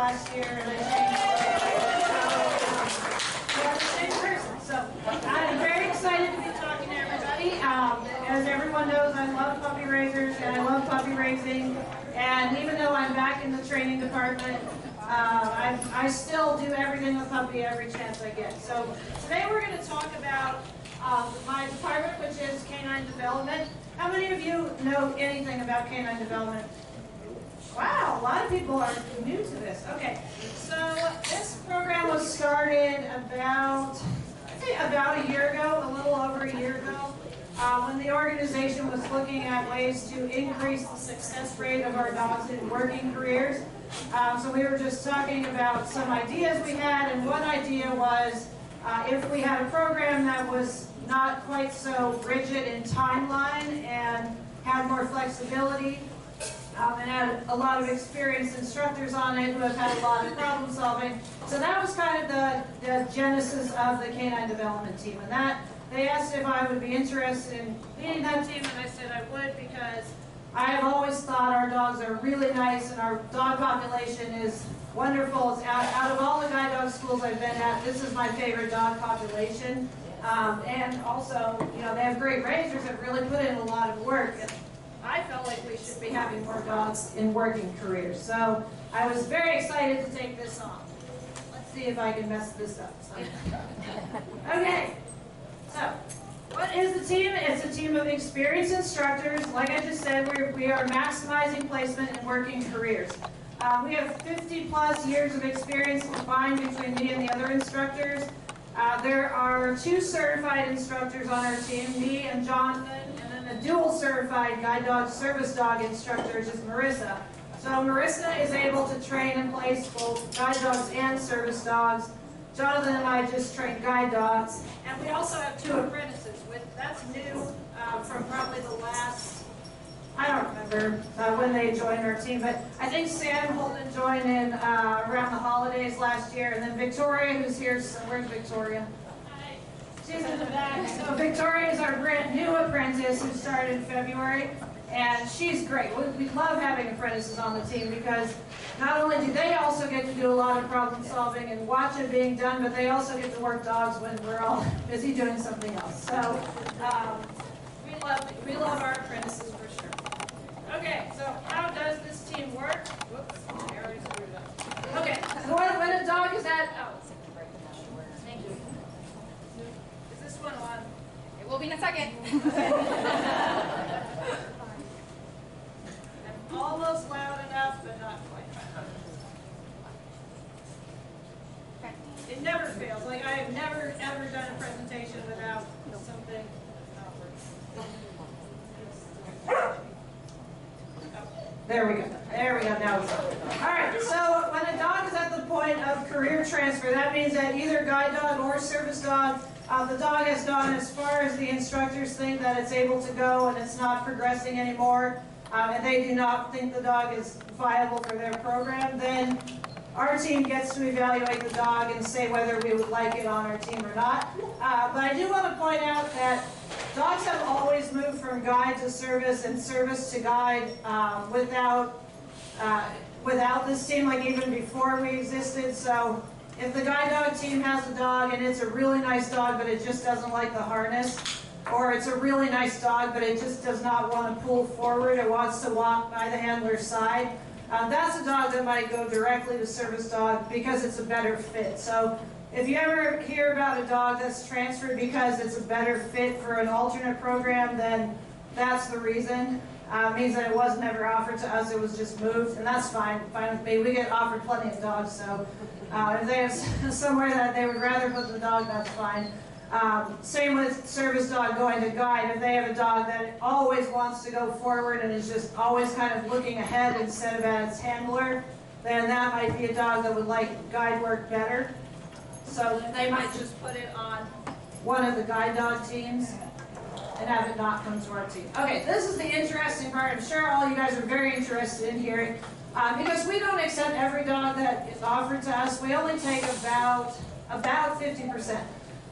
last year, and I changed we are the same person. So I'm very excited to be talking to everybody. As everyone knows, I love puppy raisers and I love puppy raising. And even though I'm back in the training department, I still do everything with puppy every chance I get. So today we're going to talk about my department, which is Canine Development. How many of you know anything about Canine Development? Wow, a lot of people are new to this. Okay, so this program was started about a year ago, a little over a year ago, when the organization was looking at ways to increase the success rate of our dogs in working careers. So we were just talking about some ideas we had, and one idea was if we had a program that was not quite so rigid in timeline and had more flexibility, and had a lot of experienced instructors on it who have had a lot of problem solving. So that was kind of the genesis of the Canine Development team. And that they asked if I would be interested in leading that team, and I said I would because I have always thought our dogs are really nice and our dog population is wonderful. It's out of all the guide dog schools I've been at, this is my favorite dog population. And also, you know, they have great raisers that really put in a lot of work. And I felt like we should be having more dogs in working careers. So I was very excited to take this on. Let's see if I can mess this up. Okay, so what is the team? It's a team of experienced instructors. Like I just said, we are maximizing placement in working careers. We have 50 plus years of experience combined between me and the other instructors. There are 2 certified instructors on our team, me and Jonathan, and then a dual certified guide dog service dog instructor is Marissa. So Marissa is able to train and place both guide dogs and service dogs. Jonathan and I just train guide dogs. And we also have 2 apprentices. That's new from probably the last, I don't remember when they joined our team, but I think Sam Holden joined in around the holidays last year, and then Victoria, who's here, so where's Victoria? Hi. She's in the back. So Victoria is our brand new apprentice who started in February, and she's great. We love having apprentices on the team because not only do they also get to do a lot of problem solving and watch it being done, but they also get to work dogs when we're all busy doing something else. So we love our apprentices for sure. Okay, so how does this team work? Whoops, I already screwed it up. Okay, so when a dog is at, thank you. Is this one on? It will be in a second. I'm almost loud enough, but not quite. It never fails. Like I have never ever done a presentation without something not working. There we go. There we go. Now it's on. All right. So when a dog is at the point of career transfer, that means that either guide dog or service dog, the dog has gone as far as the instructors think that it's able to go, and it's not progressing anymore, and they do not think the dog is viable for their program. Then our team gets to evaluate the dog and say whether we would like it on our team or not. But I do want to point out that dogs have always moved from guide to service and service to guide without this team, like even before we existed. So if the guide dog team has a dog and it's a really nice dog but it just doesn't like the harness, or it's a really nice dog but it just does not want to pull forward, it wants to walk by the handler's side, that's a dog that might go directly to service dog because it's a better fit. So if you ever hear about a dog that's transferred because it's a better fit for an alternate program, then that's the reason. It means that it was never offered to us, it was just moved, and that's fine with me. We get offered plenty of dogs, so if they have somewhere that they would rather put the dog, that's fine. Same with service dog going to guide. If they have a dog that always wants to go forward and is just always kind of looking ahead instead of at its handler, then that might be a dog that would like guide work better. So they might just put it on one of the guide dog teams and have it not come to our team. Okay, this is the interesting part. I'm sure all you guys are very interested in hearing. Because we don't accept every dog that is offered to us. We only take about 50%.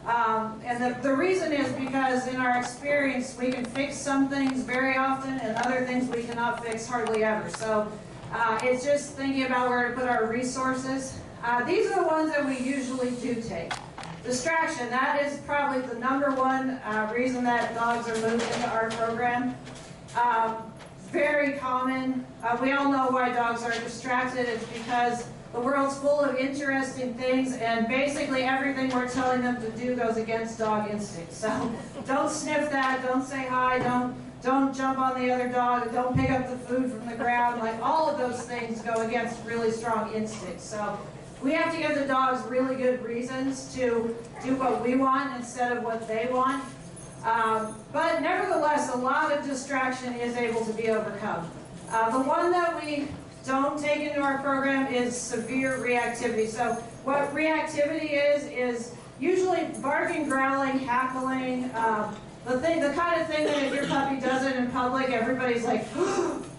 And the reason is because in our experience we can fix some things very often and other things we cannot fix hardly ever. So It's just thinking about where to put our resources. These are the ones that we usually do take. Distraction, that is probably the #1 reason that dogs are moved into our program. Very common. We all know why dogs are distracted. It's because the world's full of interesting things, and basically everything we're telling them to do goes against dog instinct. So don't sniff that, don't say hi, don't jump on the other dog, don't pick up the food from the ground. Like, all of those things go against really strong instincts. So we have to give the dogs really good reasons to do what we want instead of what they want. But nevertheless, a lot of distraction is able to be overcome. The one that we don't take into our program is severe reactivity. So what reactivity is usually barking, growling, hackling, the kind of thing that if your puppy does it in public, everybody's like,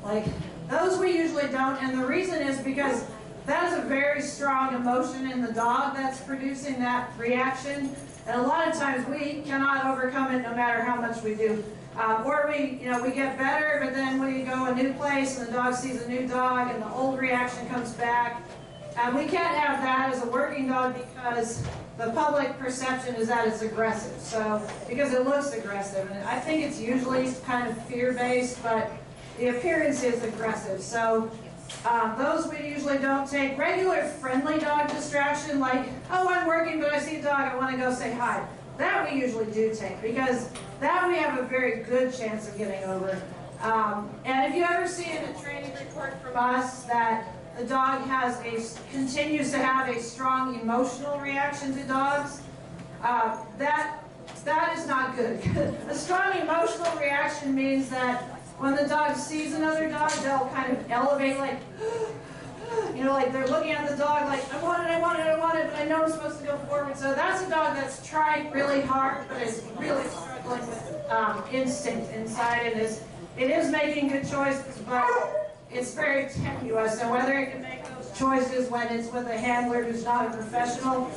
like, those we usually don't. And the reason is because that is a very strong emotion in the dog that's producing that reaction. And a lot of times we cannot overcome it no matter how much we do. Or we get better, but then we go a new place and the dog sees a new dog and the old reaction comes back. We can't have that as a working dog because the public perception is that it's aggressive. So, because it looks aggressive. And I think it's usually kind of fear-based, but the appearance is aggressive. So those we usually don't take. Regular friendly dog distraction, like, oh, I'm working, but I see a dog, I want to go say hi. That we usually do take, because that we have a very good chance of getting over. And if you ever see in a training report from us that the dog continues to have a strong emotional reaction to dogs, that is not good. A strong emotional reaction means that when the dog sees another dog, they'll kind of elevate, like, like they're looking at the dog like, I want it, but I know I'm supposed to go forward. So that's a dog that's trying really hard, but is really struggling with instinct inside, and it is making good choices, but it's very tenuous. And whether it can make those choices when it's with a handler who's not a professional,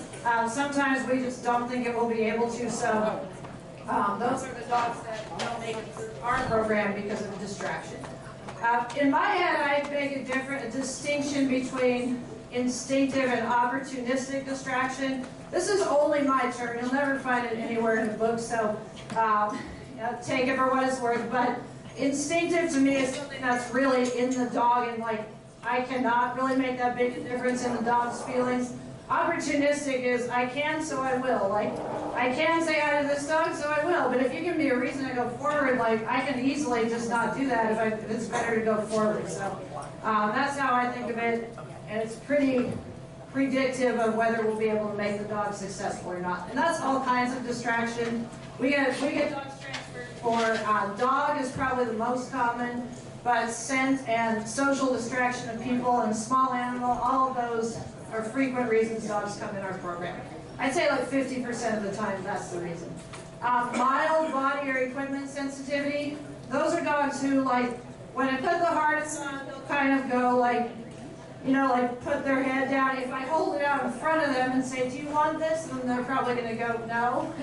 sometimes we just don't think it will be able to. So those are the dogs that don't make it through our program because of distraction. In my head, I make a distinction between instinctive and opportunistic distraction. This is only my term. You'll never find it anywhere in the book, so take it for what it's worth. But instinctive to me is something that's really in the dog, and like, I cannot really make that big a difference in the dog's feelings. Opportunistic is, I can, so I will. Like, I can say hi to this dog, so I will. But if you give me a reason to go forward, like, I can easily just not do that if it's better to go forward. So that's how I think of it, and it's pretty predictive of whether we'll be able to make the dog successful or not. And that's all kinds of distraction. We get dogs transferred for dog is probably the most common, but scent and social distraction of people and small animal, all of those are frequent reasons dogs come in our program. I'd say like 50% of the time that's the reason. Mild body or equipment sensitivity, those are dogs who, like, when I put the harness on, they'll kind of go like, like put their head down. If I hold it out in front of them and say, do you want this? Then they're probably going to go, no,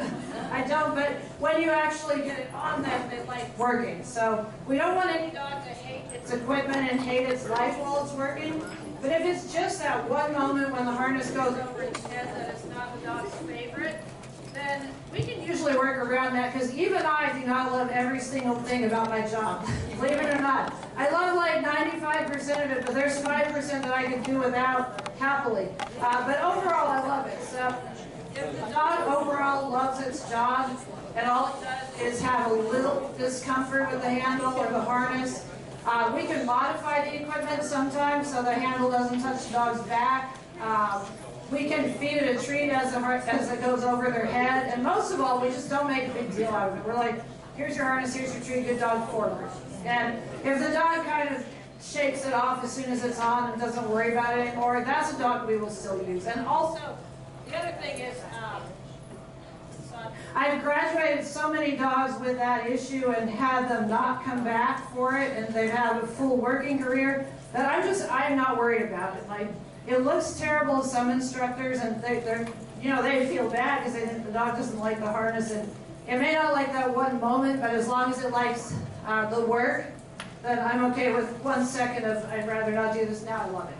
I don't. But when you actually get it on them, they like working. So we don't want any dog to hate its equipment and hate its life while it's working. But if it's just that one moment when the harness goes over its head that it's not the dog's favorite, then we can usually work around that, because even I do not love every single thing about my job, believe it or not. I love like 95% of it, but there's 5% that I could do without happily. But overall, I love it. So if the dog overall loves its job, and all it does is have a little discomfort with the handle or the harness, we can modify the equipment sometimes so the handle doesn't touch the dog's back. We can feed it a treat as it goes over their head. And most of all, we just don't make a big deal out of it. We're like, here's your harness, here's your treat, good dog, forward. And if the dog kind of shakes it off as soon as it's on and doesn't worry about it anymore, that's a dog we will still use. And also, the other thing is, I've graduated so many dogs with that issue and had them not come back for it, and they've had a full working career, that I'm not worried about it. Like, it looks terrible to some instructors, and they feel bad because they think the dog doesn't like the harness, and it may not like that one moment, but as long as it likes the work, then I'm okay with 1 second of, I'd rather not do this now, I love it.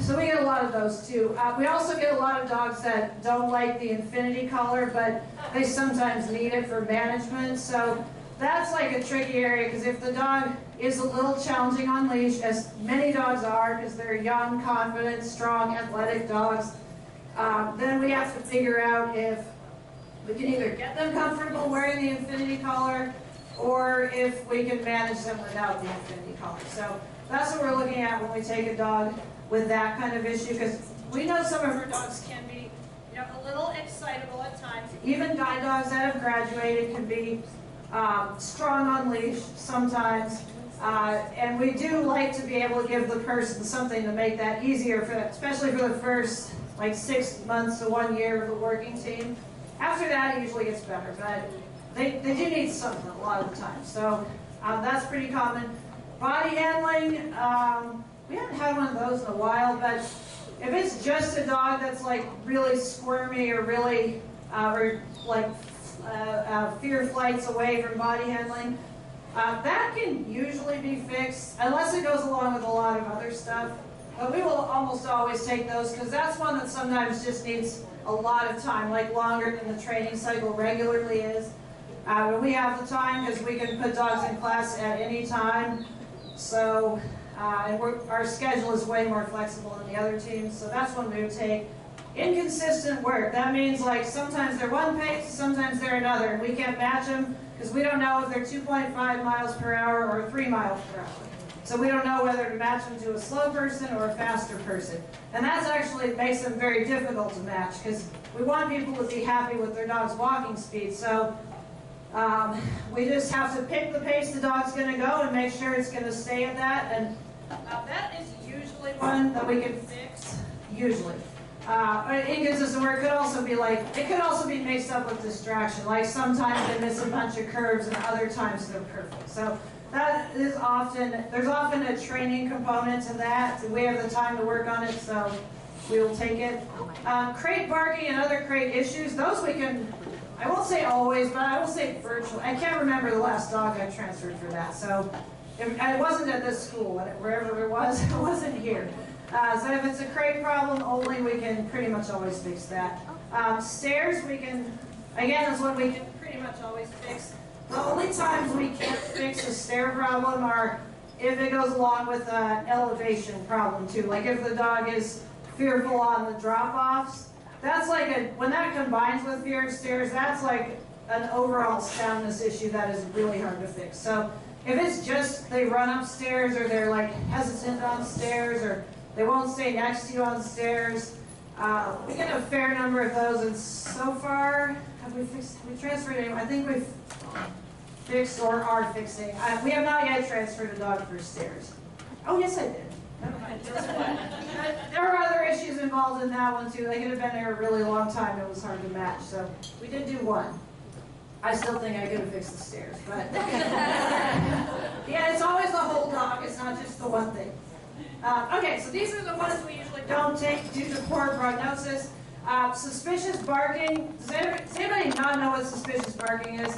So we get a lot of those too. We also get a lot of dogs that don't like the infinity collar, but they sometimes need it for management. So that's like a tricky area, because if the dog is a little challenging on leash, as many dogs are, because they're young, confident, strong, athletic dogs, then we have to figure out if we can either get them comfortable wearing the infinity collar, or if we can manage them without the infinity collar. So that's what we're looking at when we take a dog with that kind of issue, because we know some of our dogs can be, a little excitable at times. Even guide dogs that have graduated can be strong on leash sometimes, and we do like to be able to give the person something to make that easier, especially for the first 6 months to 1 year of the working team. After that, it usually gets better, but they do need something a lot of the time. So that's pretty common. Body handling, we haven't had one of those in a while, but if it's just a dog that's really squirmy or really, fear flights away from body handling, that can usually be fixed, unless it goes along with a lot of other stuff. But we will almost always take those, because that's one that sometimes just needs a lot of time, longer than the training cycle regularly is. We have the time, because we can put dogs in class at any time. So, and our schedule is way more flexible than the other teams, so that's one we would take. Inconsistent work. That means sometimes they're one pace, sometimes they're another. We can't match them because we don't know if they're 2.5 miles per hour or 3 miles per hour. So we don't know whether to match them to a slow person or a faster person. And that actually makes them very difficult to match, because we want people to be happy with their dog's walking speed. So we just have to pick the pace the dog's going to go and make sure it's going to stay at that. And that is usually one that we can fix, usually. Inconsistent work could also be it could also be mixed up with distraction. Sometimes they miss a bunch of curves and other times they're perfect. So that is there's often a training component to that. We have the time to work on it, so we will take it. Crate barking and other crate issues, those we can, I won't say always, but I will say virtually. I can't remember the last dog I transferred for that. So it wasn't at this school, wherever it wasn't here. So if it's a crate problem only, we can pretty much always fix that. Stairs, we can, again, is what we can pretty much always fix. The only times we can't fix a stair problem are if it goes along with an elevation problem too. If the dog is fearful on the drop-offs, that's when that combines with fear of stairs, that's an overall soundness issue that is really hard to fix. So if it's just they run upstairs, or they're hesitant on stairs, or they won't stay next to you on stairs, we get a fair number of those, and so far, have we transferred anyone? I think we've fixed or are fixing. We have not yet transferred a dog for stairs. Oh, yes, I did. Never mind. There were other issues involved in that one too. They could have been there a really long time. It was hard to match. So we did do one. I still think I could have fixed the stairs, but yeah, it's always the whole dog. It's not just the one thing. Okay, so these are the ones we usually don't take due to poor prognosis. Suspicious barking. Does anybody not know what suspicious barking is?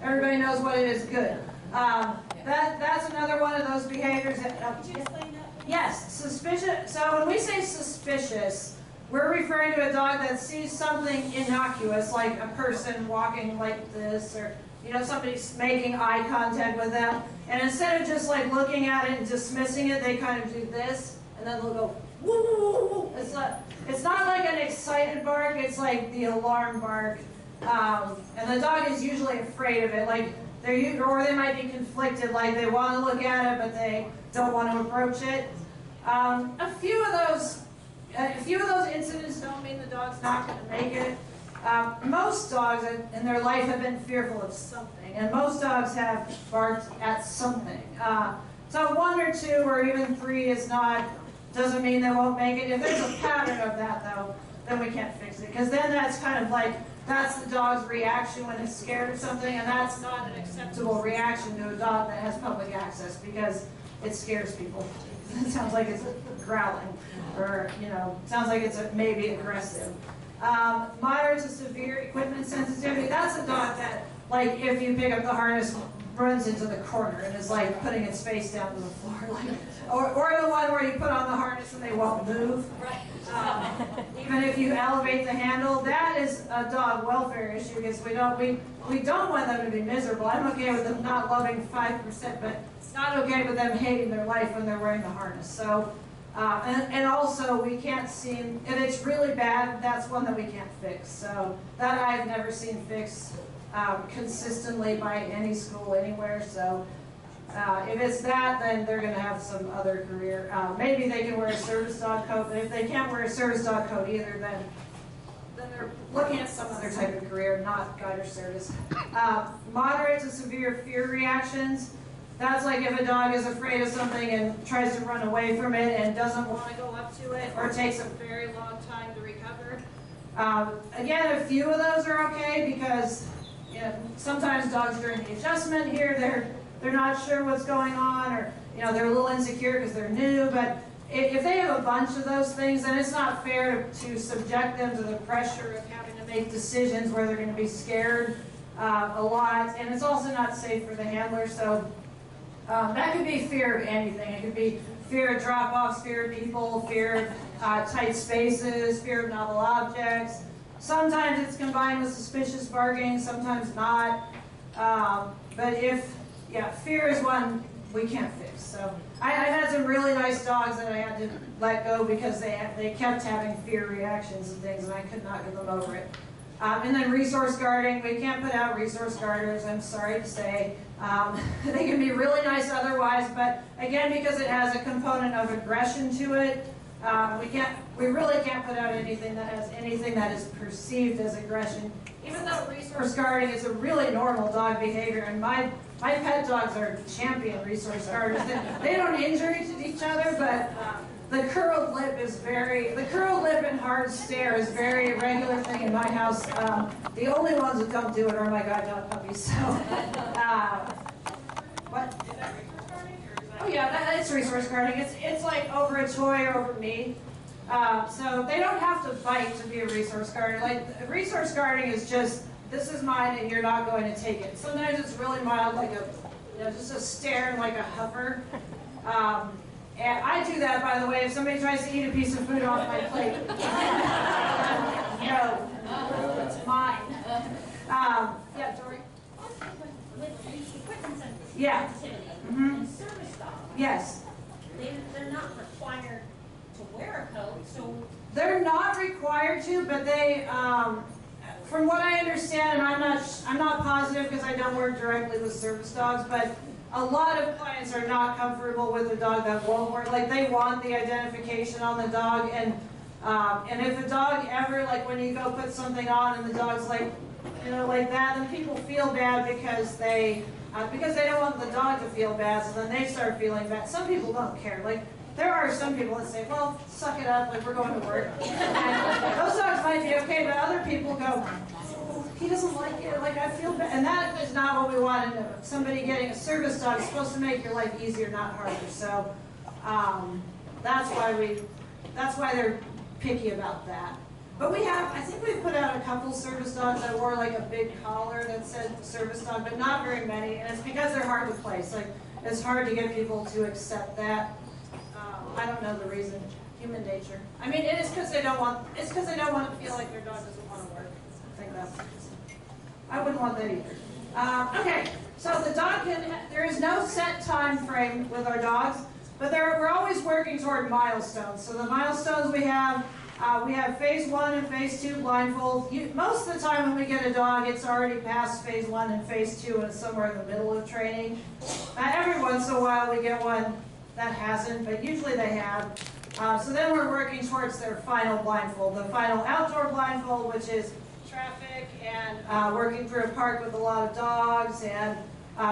Everybody knows what it is. Good. That's another one of those behaviors that. Could you explain that? Yes, suspicious. So when we say suspicious, we're referring to a dog that sees something innocuous, like a person walking like this, or somebody's making eye contact with them, and instead of just looking at it and dismissing it, they kind of do this, and then they'll go woo woo woo woo. It's not like an excited bark. It's like the alarm bark, and the dog is usually afraid of it. Or they might be conflicted, they want to look at it, but they don't want to approach it. A few of those incidents don't mean the dog's not going to make it. Most dogs in their life have been fearful of something, and most dogs have barked at something. So 1 or 2 or even 3 doesn't mean they won't make it. If there's a pattern of that, though, then we can't fix it, because then that's kind of that's the dog's reaction when it's scared of something, and that's not an acceptable reaction to a dog that has public access, because it scares people. It sounds like it's growling, or sounds like it's maybe aggressive. Moderate to severe equipment sensitivity. That's a dog that, if you pick up the harness, runs into the corner and is like putting its face down to the floor, like, or the one where you put on the harness and they won't move. Even if you elevate the handle, that is a dog welfare issue because we don't want them to be miserable. I'm okay with them not loving 5%, but it's not okay with them hating their life when they're wearing the harness. So, and also we can't seem, if it's really bad, that's one that we can't fix. So that I've never seen fixed consistently by any school anywhere. So if it's that, then they're going to have some other career. Maybe they can wear a service dog coat, but if they can't wear a service dog coat either, then they're looking at some other type of career, not guide or service. Moderate to severe fear reactions. That's like if a dog is afraid of something and tries to run away from it and doesn't want to go up to it, or takes a very long time to recover. Again, a few of those are okay because sometimes dogs during the adjustment here, they're not sure what's going on, or they're a little insecure because they're new. But if they have a bunch of those things, then it's not fair to subject them to the pressure of having to make decisions where they're going to be scared a lot, and it's also not safe for the handler. So that could be fear of anything. It could be fear of drop-offs, fear of people, fear of tight spaces, fear of novel objects. Sometimes it's combined with suspicious barking, sometimes not. But fear is one we can't fix. So I've had some really nice dogs that I had to let go because they kept having fear reactions and things, and I could not get them over it. And then resource guarding, we can't put out resource guarders, I'm sorry to say. They can be really nice otherwise, but again, because it has a component of aggression to it, we really can't put out anything that has anything that is perceived as aggression. Even though resource guarding is a really normal dog behavior, and my pet dogs are champion resource guarders. They don't injure each other, but the curled lip and hard stare is a very regular thing in my house. The only ones that don't do it are my guide dog puppies. So, what? Is that resource guarding? Oh yeah, it's resource guarding. It's like over a toy or over me. So they don't have to bite to be a resource guarder. Like resource guarding is just, this is mine and you're not going to take it. Sometimes it's really mild, like just a stare and like a hover. And I do that, by the way, if somebody tries to eat a piece of food off my plate. No, it's mine. Yeah, Dory? With the equipment center, Yeah. and service dogs, Yes. they're not required to wear a coat, so They're not required to, but they, from what I understand, and I'm not positive because I don't work directly with service dogs, but a lot of clients are not comfortable with a dog that won't work. Like they want the identification on the dog, and if a dog ever, like when you go put something on and the dog's like, like that, then people feel bad because they don't want the dog to feel bad, so then they start feeling bad. Some people don't care. Like there are some people that say, well, suck it up, like we're going to work. And those dogs might be okay, but other people go, he doesn't like it, like I feel bad. And that is not what we want to know. Somebody getting a service dog is supposed to make your life easier, not harder. So that's why they're picky about that. But I think we've put out a couple service dogs that wore like a big collar that said service dog, but not very many. And it's because they're hard to place. Like it's hard to get people to accept that. I don't know the reason. Human nature. I mean, it is because they don't want. It's because they don't want to feel like their dog doesn't want to work. I think that's. I wouldn't want that either. Okay, so the dog there is no set time frame with our dogs, but we're always working toward milestones. So the milestones we have phase 1 and phase 2 blindfold. Most of the time when we get a dog, it's already past phase 1 and phase 2 and it's somewhere in the middle of training. Every once in a while we get one that hasn't, but usually they have. So then we're working towards their final blindfold, the final outdoor blindfold, which is traffic and working through a park with a lot of dogs and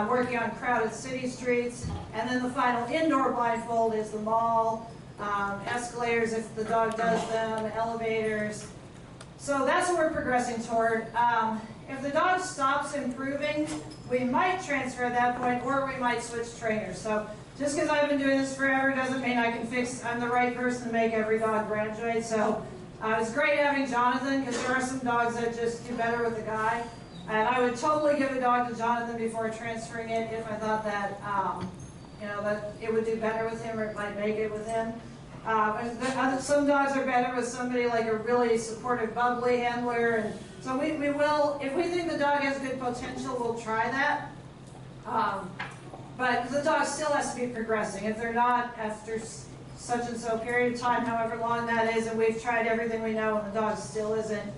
working on crowded city streets. And then the final indoor blindfold is the mall, escalators if the dog does them, elevators. So that's what we're progressing toward. If the dog stops improving, we might transfer at that point, or we might switch trainers. So just because I've been doing this forever doesn't mean I'm the right person to make every dog graduate. So it's great having Jonathan, because there are some dogs that just do better with the guy. And I would totally give a dog to Jonathan before transferring it if I thought that, that it would do better with him or it might make it with him. Some dogs are better with somebody like a really supportive, bubbly handler. And so we will, if we think the dog has good potential, we'll try that. But the dog still has to be progressing. If they're not, after such and so period of time, however long that is, and we've tried everything we know and the dog still isn't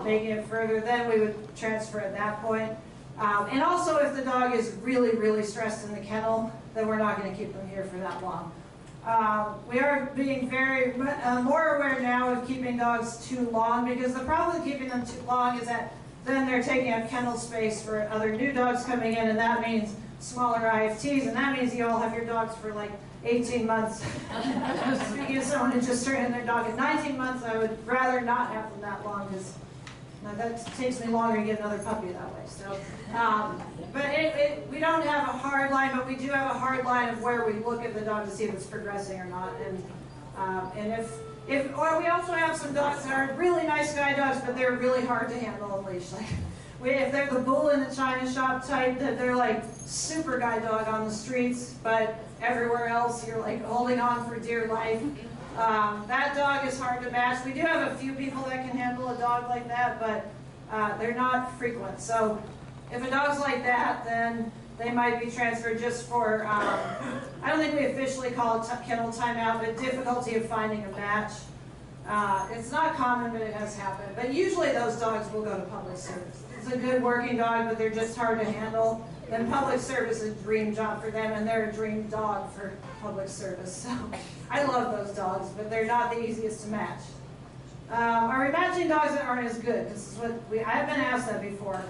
making it further, then we would transfer at that point. And also if the dog is really, really stressed in the kennel, then we're not going to keep them here for that long. We are being very more aware now of keeping dogs too long, because the problem with keeping them too long is that then they're taking up kennel space for other new dogs coming in, and that means smaller IFTs, and that means you all have your dogs for like 18 months. Speaking of someone who just turned in their dog at 19 months, I would rather not have them that long, because that takes me longer to get another puppy that way. So, but we don't have a hard line, but we do have a hard line of where we look at the dog to see if it's progressing or not. And or we also have some dogs that are really nice guide dogs, but they're really hard to handle on leash. Like if they're the bull in the china shop type, that they're like super guide dog on the streets, but everywhere else you're like holding on for dear life. That dog is hard to match. We do have a few people that can handle a dog like that, but they're not frequent. So if a dog's like that, then they might be transferred just for, I don't think we officially call it kennel timeout, but difficulty of finding a match. It's not common, but it has happened. But usually those dogs will go to public service. It's a good working dog, but they're just hard to handle. Then public service is a dream job for them, and they're a dream dog for public service. So I love those dogs, but they're not the easiest to match. Are we matching dogs that aren't as good? This is what I've been asked that before.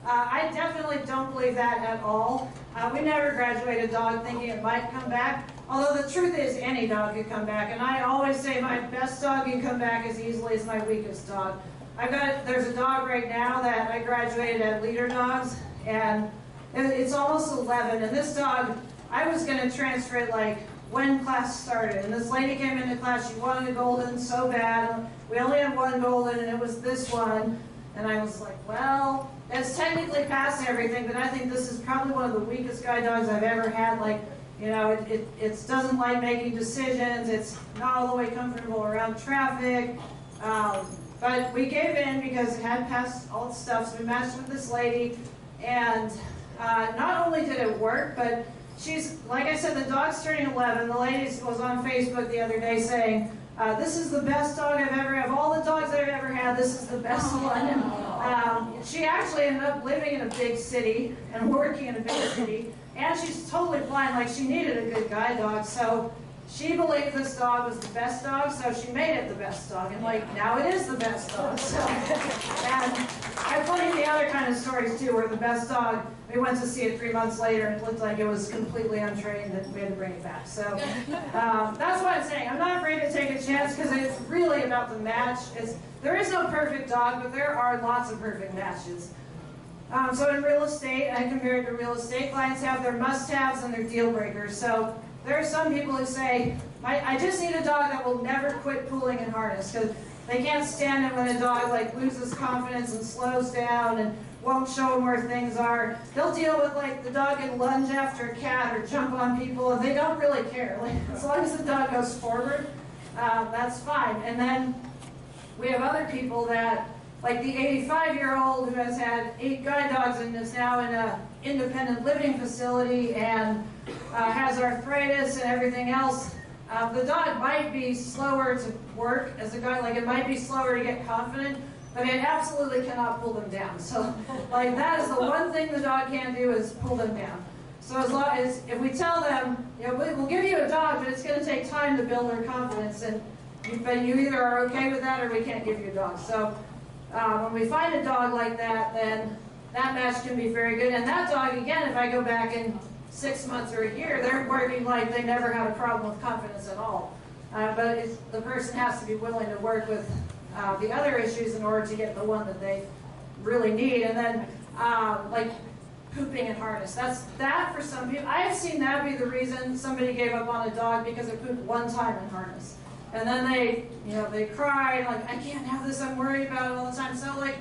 I definitely don't believe that at all. We never graduate a dog thinking it might come back, although the truth is any dog can come back. And I always say my best dog can come back as easily as my weakest dog. There's a dog right now that I graduated at Leader Dogs, and it's almost 11, and this dog, I was going to transfer it like when class started, and this lady came into class, she wanted a golden so bad. We only had one golden, and it was this one, and I was like, well, it's technically past everything, but I think this is probably one of the weakest guide dogs I've ever had. Like, it doesn't like making decisions, it's not all the way comfortable around traffic, but we gave in because it had passed all the stuff, so we matched with this lady, and not only did it work, but she's, like I said, the dog's turning 11. The lady was on Facebook the other day saying, this is the best dog I've ever had. Of all the dogs I've ever had, this is the best one. And she actually ended up living in a big city and working in a big city. And she's totally blind, like she needed a good guide dog. So she believed this dog was the best dog, so she made it the best dog. And like, now it is the best dog. So, and I have plenty of the other kind of stories too, where the best dog, we went to see it 3 months later and it looked like it was completely untrained and we had to bring it back. So that's what I'm saying. I'm not afraid to take a chance because it's really about the match. There is no perfect dog, but there are lots of perfect matches. So in real estate, I compare it to real estate, clients have their must-haves and their deal breakers. So there are some people who say, I just need a dog that will never quit pulling in harness, because they can't stand it when a dog like loses confidence and slows down and won't show them where things are. They'll deal with like the dog can lunge after a cat or jump on people, and they don't really care. Like, as long as the dog goes forward, that's fine. And then we have other people that, like the 85-year-old who has had 8 guide dogs and is now in an independent living facility and has arthritis and everything else. The dog might be slower to work as a guide, like it might be slower to get confident, but it absolutely cannot pull them down. So, like, that is the one thing the dog can't do, is pull them down. So as long as, if we tell them, we'll give you a dog, but it's going to take time to build their confidence, but you either are okay with that or we can't give you a dog. So when we find a dog like that, then that match can be very good. And that dog, again, if I go back in 6 months or a year, they're working like they never had a problem with confidence at all. But the person has to be willing to work with the other issues in order to get the one that they really need. And then, like pooping in harness. That for some people, I have seen that be the reason somebody gave up on a dog because it pooped one time in harness. And then they cried, like, I can't have this, I'm worried about it all the time. So like,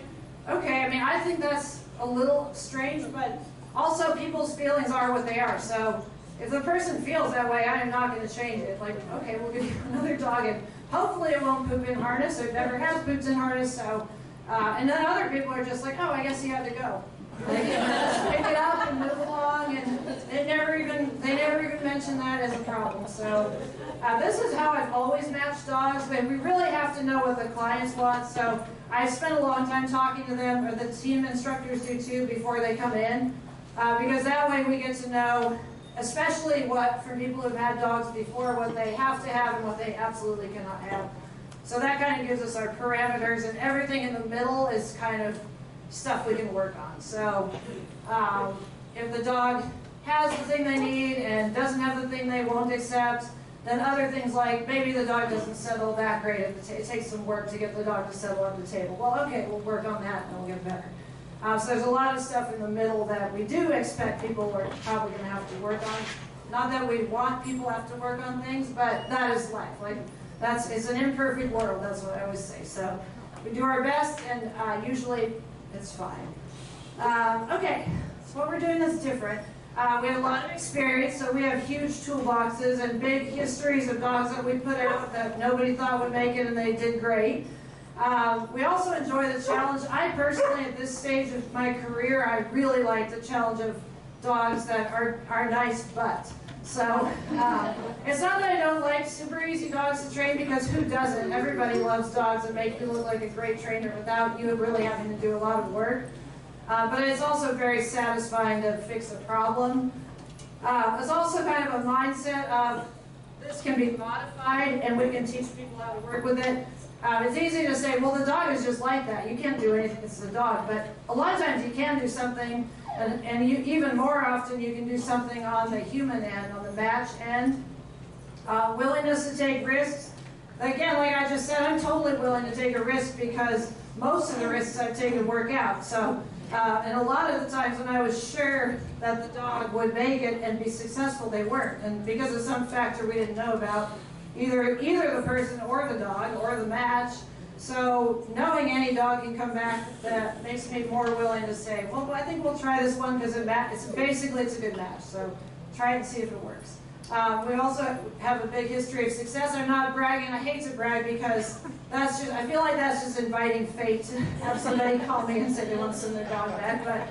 okay, I mean, I think that's a little strange, but also people's feelings are what they are. So if the person feels that way, I am not going to change it. Like, okay, we'll give you another dog, and hopefully it won't poop in harness. It never has pooped in harness. So, and then other people are just like, oh, I guess he had to go. Like, just pick it up and move along, and they never even mention that as a problem. So this is how I've always matched dogs, but we really have to know what the clients want. So I spend a long time talking to them, or the team instructors do too, before they come in, because that way we get to know, especially what, for people who've had dogs before, what they have to have and what they absolutely cannot have. So that kind of gives us our parameters, and everything in the middle is kind of stuff we can work on. So if the dog has the thing they need and doesn't have the thing they won't accept, then other things like maybe the dog doesn't settle that great at the table. It takes some work to get the dog to settle at the table. Well, okay, we'll work on that and we'll get better. So there's a lot of stuff in the middle that we do expect people are probably going to have to work on. Not that we want people to have to work on things, but that is life. Like it's an imperfect world. That's what I always say. So we do our best, and usually it's fine. Okay, so what we're doing is different. We have a lot of experience, so we have huge toolboxes and big histories of dogs that we put out that nobody thought would make it, and they did great. We also enjoy the challenge. I personally, at this stage of my career, I really like the challenge of dogs that are nice but. So it's not that I don't like super easy dogs to train, because who doesn't? Everybody loves dogs that make you look like a great trainer without you really having to do a lot of work. But it's also very satisfying to fix a problem. It's also kind of a mindset of this can be modified and we can teach people how to work with it. It's easy to say, well, the dog is just like that. You can't do anything, it's the dog. But a lot of times you can do something, and even more often you can do something on the human end, on the match end. Willingness to take risks. Again, like I just said, I'm totally willing to take a risk because most of the risks I've taken work out. So, and a lot of the times when I was sure that the dog would make it and be successful, they weren't. And because of some factor we didn't know about, either the person or the dog or the match. So knowing any dog can come back, that makes me more willing to say, well, I think we'll try this one because it's a good match. So try it and see if it works. We also have a big history of success. I'm not bragging. I hate to brag because I feel like that's just inviting fate to have somebody call me and say they want to send their dog back.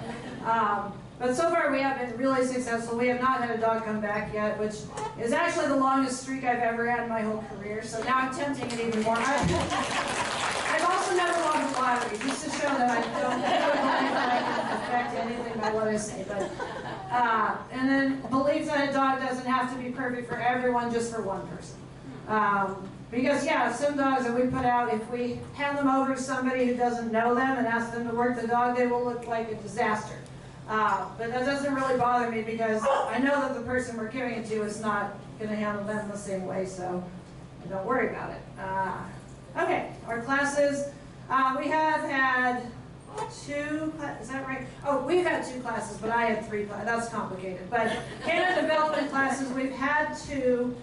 But so far we have been really successful. We have not had a dog come back yet, which is actually the longest streak I've ever had in my whole career. So now I'm tempting it even more. I've also never won the lottery, just to show that I don't believe that I can affect anything by what I say. And then believe that a dog doesn't have to be perfect for everyone, just for one person. Because yeah, some dogs that we put out, if we hand them over to somebody who doesn't know them and ask them to work the dog, they will look like a disaster. But that doesn't really bother me because I know that the person we're giving it to is not going to handle them the same way, so don't worry about it. Okay, our classes. We have had two, is that right? Oh, we've had 2 classes, but I had 3 classes. That's complicated. But Canine Development classes, we've had 2.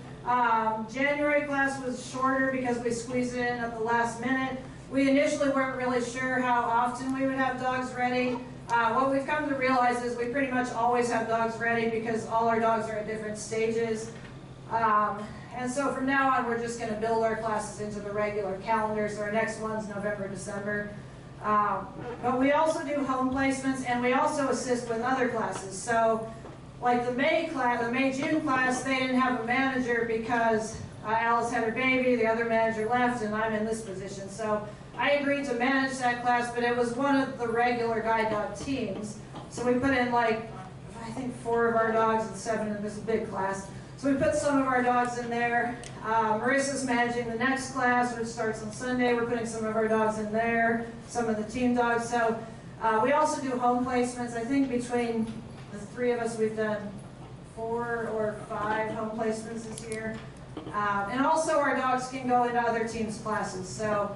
January class was shorter because we squeezed it in at the last minute. We initially weren't really sure how often we would have dogs ready. What we've come to realize is we pretty much always have dogs ready because all our dogs are at different stages. And so from now on, we're just going to build our classes into the regular calendar. So our next one's November, December. But we also do home placements, and we also assist with other classes. So like the May class, the May-June class, they didn't have a manager because Alice had her baby, the other manager left, and I'm in this position. So I agreed to manage that class, but it was one of the regular guide dog teams. So we put in like, I think 4 of our dogs and 7 in this big class. So we put some of our dogs in there. Marissa's managing the next class, which starts on Sunday. We're putting some of our dogs in there, some of the team dogs. So we also do home placements. I think between the 3 of us, we've done 4 or 5 home placements this year. And also our dogs can go into other teams' classes. So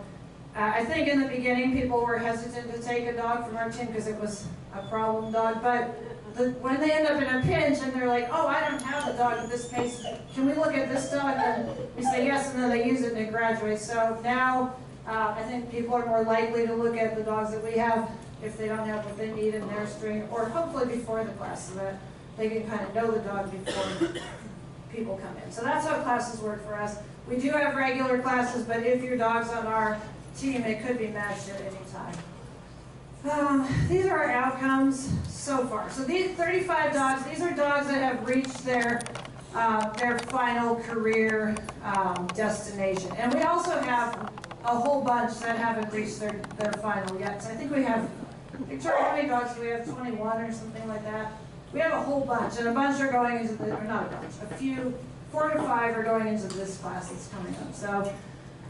I think in the beginning people were hesitant to take a dog from our team because it was a problem dog. But when they end up in a pinch and they're like, oh, I don't have a dog at this pace, can we look at this dog? And we say yes, and then they use it and it graduates. So now I think people are more likely to look at the dogs that we have if they don't have what they need in their string, or hopefully before the class so that they can kind of know the dog before people come in. So that's how classes work for us. We do have regular classes, but if your dog's on our team, it could be matched at any time. These are our outcomes so far. So these 35 dogs, these are dogs that have reached their final career destination. And we also have a whole bunch that haven't reached their final yet. So I think we have, Victoria, how many dogs do we have? 21 or something like that? We have a whole bunch, and a bunch are going into the, or not a bunch, a few, 4 to 5 are going into this class that's coming up. So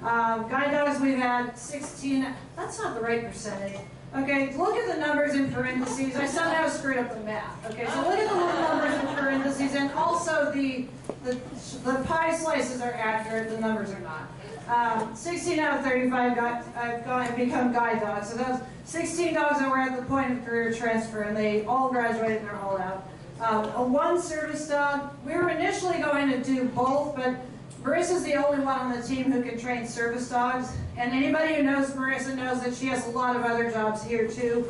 guide dogs, we've had 16, that's not the right percentage. Okay, look at the numbers in parentheses. I somehow screwed up the math. Okay, so look at the little numbers in parentheses, and also the pie slices are accurate, the numbers are not. 16 out of 35 have become guide dogs. So those 16 dogs that were at the point of career transfer, and they all graduated and they're all out. A 1 service dog, we were initially going to do both, but Marissa's the only one on the team who can train service dogs, and anybody who knows Marissa knows that she has a lot of other jobs here too.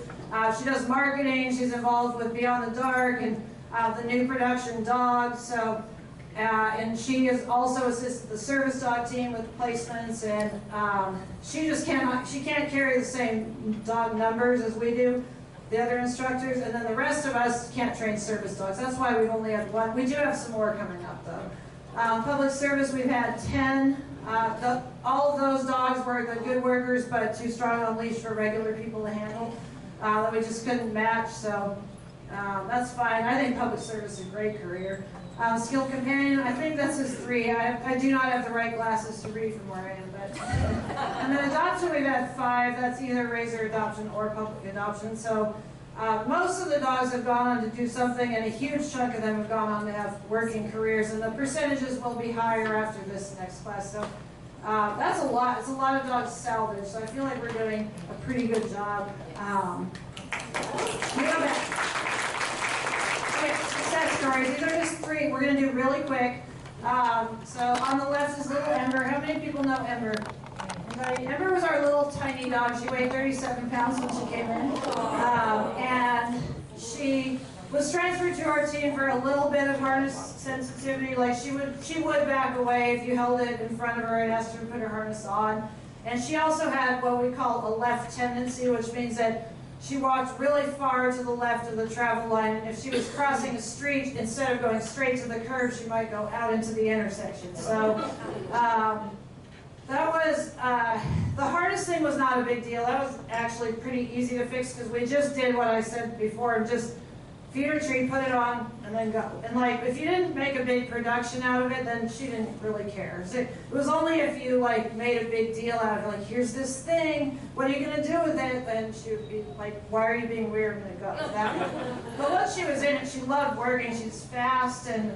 She does marketing, she's involved with Beyond the Dark and the new production dog, so, and she has also assisted the service dog team with placements, and she just can't carry the same dog numbers as we do, the other instructors, and then the rest of us can't train service dogs. That's why we've only had 1. We do have some more coming up though. Public service, we've had 10. All of those dogs were the good workers, but too strong on leash for regular people to handle. That we just couldn't match, so that's fine. I think public service is a great career. Skilled companion, I think that's his 3. I do not have the right glasses to read from where I am, but. And then adoption, we've had 5. That's either razor adoption or public adoption. So most of the dogs have gone on to do something, and a huge chunk of them have gone on to have working careers, and the percentages will be higher after this next class. So that's a lot. It's a lot of dogs salvaged, so I feel like we're doing a pretty good job. Okay, success stories. These are just 3. We're going to do really quick. So on the left is little Ember. How many people know Ember? Ember was our little tiny dog. She weighed 37 pounds when she came in. And she was transferred to our team for a little bit of harness sensitivity. Like she would back away if you held it in front of her and asked her to put her harness on. And she also had what we call a left tendency, which means that she walked really far to the left of the travel line, and if she was crossing a street, instead of going straight to the curb, she might go out into the intersection. So that was, the hardest thing was not a big deal. That was actually pretty easy to fix because we just did what I said before, and just feed her treat, put it on, and then go. And like, if you didn't make a big production out of it, then she didn't really care. So it was only if you like made a big deal out of it, like, here's this thing, what are you gonna do with it? Then she would be like, why are you being weird? I'm gonna go. But once she was in it, she loved working. She's fast, and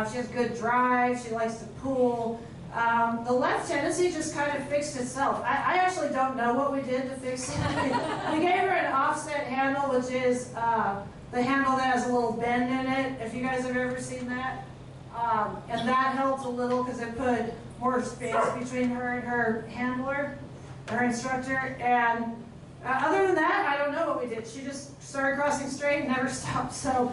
she has good drive. She likes to pull. The left tendency just kind of fixed itself. I actually don't know what we did to fix it. We gave her an offset handle, which is the handle that has a little bend in it, if you guys have ever seen that. And that helped a little because it put more space between her and her handler, her instructor. And other than that, I don't know what we did. She just started crossing straight and never stopped. So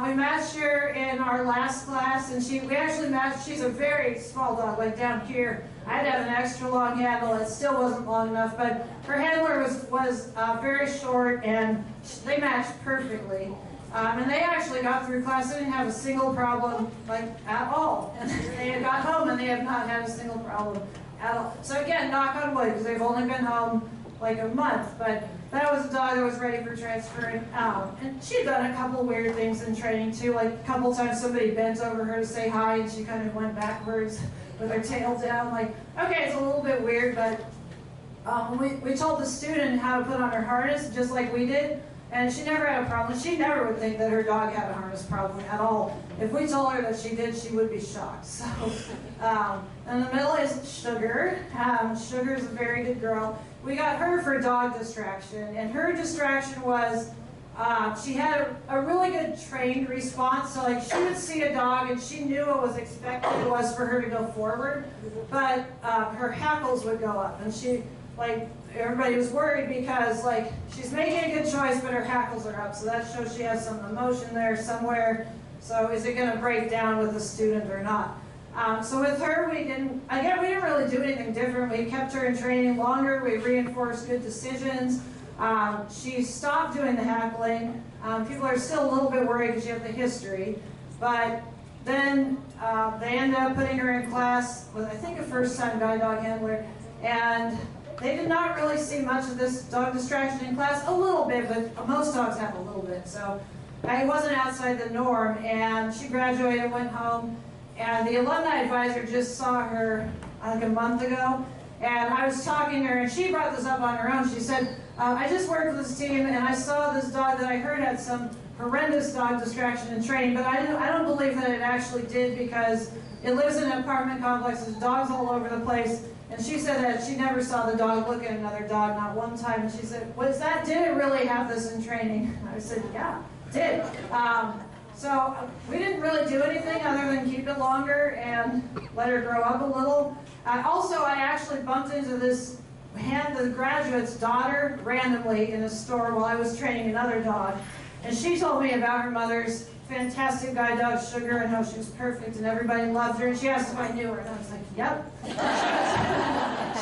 we matched her in our last class, and we actually matched. She's a very small dog, like down here. I had to have an extra long handle. It still wasn't long enough, but her handler was very short, and they matched perfectly. And they actually got through class. They didn't have a single problem, like, at all. And they had got home, and they have not had a single problem at all. So again, knock on wood, because they've only been home like a month, but that was a dog that was ready for transferring out. And she'd done a couple weird things in training too, like a couple times somebody bent over her to say hi, and she kind of went backwards with her tail down, like, okay, it's a little bit weird, but we told the student how to put on her harness, just like we did, and she never had a problem. She never would think that her dog had a harness problem at all. If we told her that she did, she would be shocked. So, in the middle is Sugar. Sugar's a very good girl. We got her for dog distraction, and her distraction was she had a really good trained response. So like, she would see a dog and she knew what was expected was for her to go forward, but her hackles would go up, and she, like, everybody was worried because, like, she's making a good choice, but her hackles are up, so that shows she has some emotion there somewhere. So is it going to break down with the student or not? So with her, we didn't really do anything different. We kept her in training longer. We reinforced good decisions. She stopped doing the hackling. People are still a little bit worried because she has the history, but then they ended up putting her in class with, I think, a first-time guide dog handler, and they did not really see much of this dog distraction in class. A little bit, but most dogs have a little bit, so it wasn't outside the norm. And she graduated, went home, and the alumni advisor just saw her like a month ago, and I was talking to her, and she brought this up on her own. She said, I just worked with this team, and I saw this dog that I heard had some horrendous dog distraction in training, but I don't believe that it actually did, because it lives in an apartment complex, there's dogs all over the place, and she said that she never saw the dog look at another dog, not one time, and she said, did it really have this in training? And I said, yeah, it did. So we didn't really do anything other than keep it longer and let her grow up a little. Also, I actually bumped into the graduate's daughter randomly in a store while I was training another dog. And she told me about her mother's fantastic guide dog, Sugar, and how she was perfect and everybody loved her. And she asked if I knew her, and I was like, yep.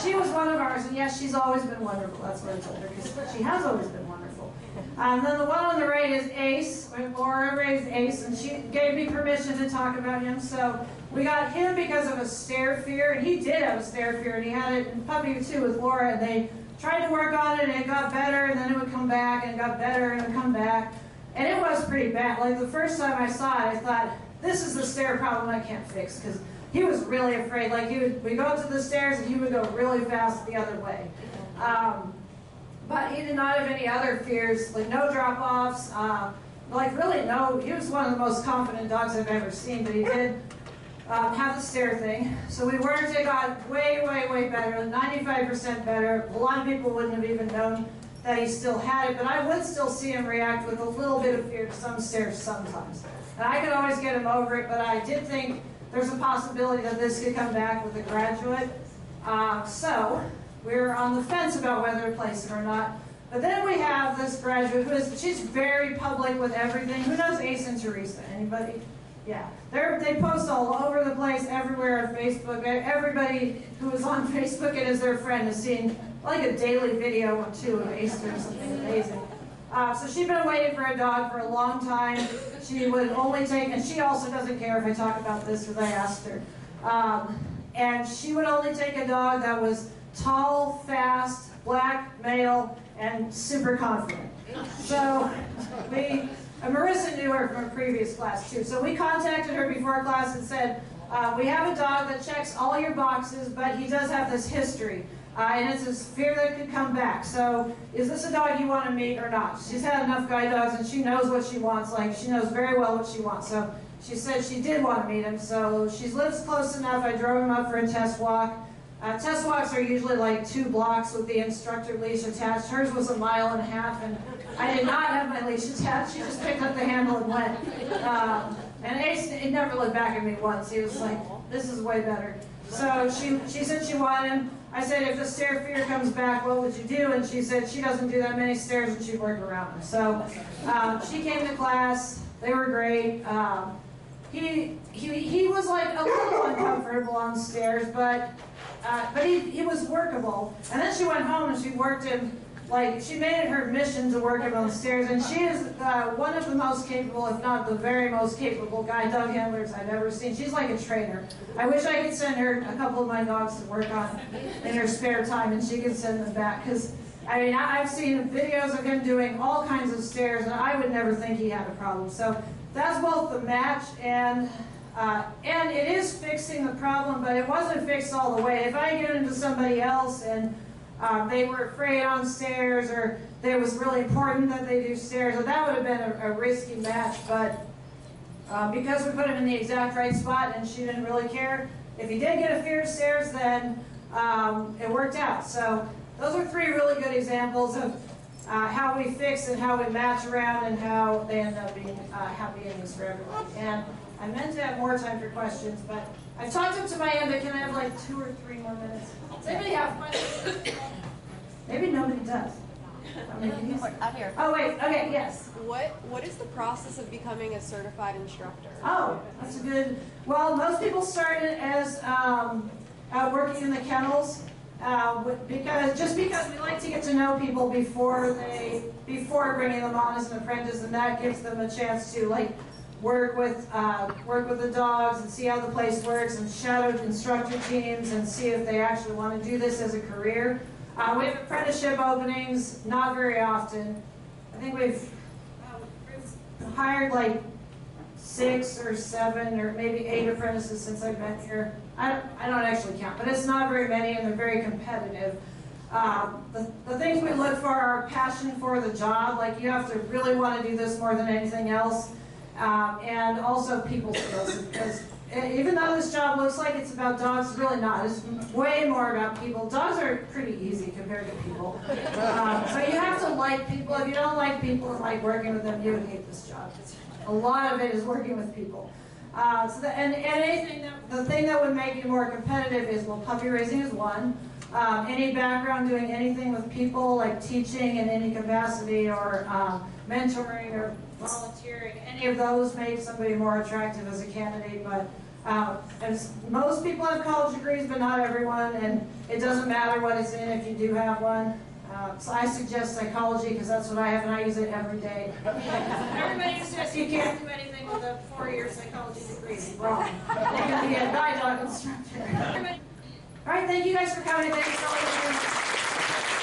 She was one of ours, and yes, she's always been wonderful. That's what I told her, because she has always been wonderful. Then the one on the right is Ace. Laura raised Ace, and she gave me permission to talk about him. So we got him because of a stare fear, and he did have a stare fear, and he had it in puppy too with Laura, and they tried to work on it, and it got better, and then it would come back, and it got better, and it would come back. And it was pretty bad. Like, the first time I saw it, I thought, this is the stare problem I can't fix, because he was really afraid. Like, we'd go up to the stairs, and he would go really fast the other way. But he did not have any other fears, like no drop-offs, like really no. He was one of the most confident dogs I've ever seen, but he did have the stare thing. So we worked, it got way, way, way better, 95% better. A lot of people wouldn't have even known that he still had it, but I would still see him react with a little bit of fear to some stares sometimes. And I could always get him over it, but I did think there's a possibility that this could come back with a graduate. So we're on the fence about whether to place it or not. But then we have this graduate she's very public with everything. Who knows Ace and Teresa? Anybody? Yeah. They post all over the place, everywhere on Facebook. Everybody who is on Facebook and is their friend has seen like a daily video or two of Ace doing something amazing. So she'd been waiting for a dog for a long time. She would only take, and she also doesn't care if I talk about this because I asked her. And she would only take a dog that was tall, fast, black, male, and super confident. So Marissa knew her from a previous class too. So we contacted her before class and said, we have a dog that checks all your boxes, but he does have this history. And it's this fear that could come back. So is this a dog you want to meet or not? She's had enough guide dogs and she knows what she wants. Like, she knows very well what she wants. So she said she did want to meet him. So she lives close enough. I drove him up for a test walk. Test walks are usually like 2 blocks with the instructor leash attached. Hers was 1.5 miles, and I did not have my leash attached. She just picked up the handle and went. And Ace, he never looked back at me once. He was like, this is way better. So she said she wanted him. I said, if the stare fear comes back, what would you do? And she said she doesn't do that many stairs and she'd work around him. So she came to class. They were great. He was like a little uncomfortable on stairs, but he was workable. And then she went home and she worked him, like, she made it her mission to work him on the stairs. And she is one of the most capable, if not the very most capable guide dog handlers I've ever seen. She's like a trainer. I wish I could send her a couple of my dogs to work on in her spare time and she could send them back. Because, I mean, I've seen videos of him doing all kinds of stairs and I would never think he had a problem. So that's both the match and it is fixing the problem, but it wasn't fixed all the way. If I get into somebody else and they were afraid on stairs, or it was really important that they do stairs, that would have been a risky match, but because we put him in the exact right spot and she didn't really care, if he did get a fear of stairs, then it worked out. So those are 3 really good examples of how we fix and how we match around and how they end up being happy endings for everyone. And I meant to have more time for questions, but I've talked up to my end, but can I have like 2 or 3 more minutes? Does anybody have questions? Maybe nobody does. Out here. Oh, wait, okay, yes. What is the process of becoming a certified instructor? Oh, that's a good, well, most people started as working in the kennels because we like to get to know people before bringing them on as an apprentice, and that gives them a chance to work with the dogs and see how the place works and shadow instructor teams and see if they actually want to do this as a career. We have apprenticeship openings, not very often. I think we've hired 6 or 7 or maybe 8 apprentices since I've been here. I don't actually count, but it's not very many, and they're very competitive. The things we look for are passion for the job. You have to really want to do this more than anything else, and also people skills. Because even though this job looks like it's about dogs, it's really not. It's way more about people. Dogs are pretty easy compared to people. So you have to like people. If you don't like people and like working with them, you would hate this job. A lot of it is working with people. The thing that would make you more competitive is, well, puppy raising is one. Any background doing anything with people, like teaching in any capacity or mentoring or volunteering, any of those make somebody more attractive as a candidate. But as most people have college degrees, but not everyone, and it doesn't matter what it's in if you do have one. So I suggest psychology because that's what I have, and I use it every day. Everybody who says you can't do anything with a 4-year psychology degree is wrong. You're going to be a guide dog instructor. All right, thank you guys for coming. Thank you so much.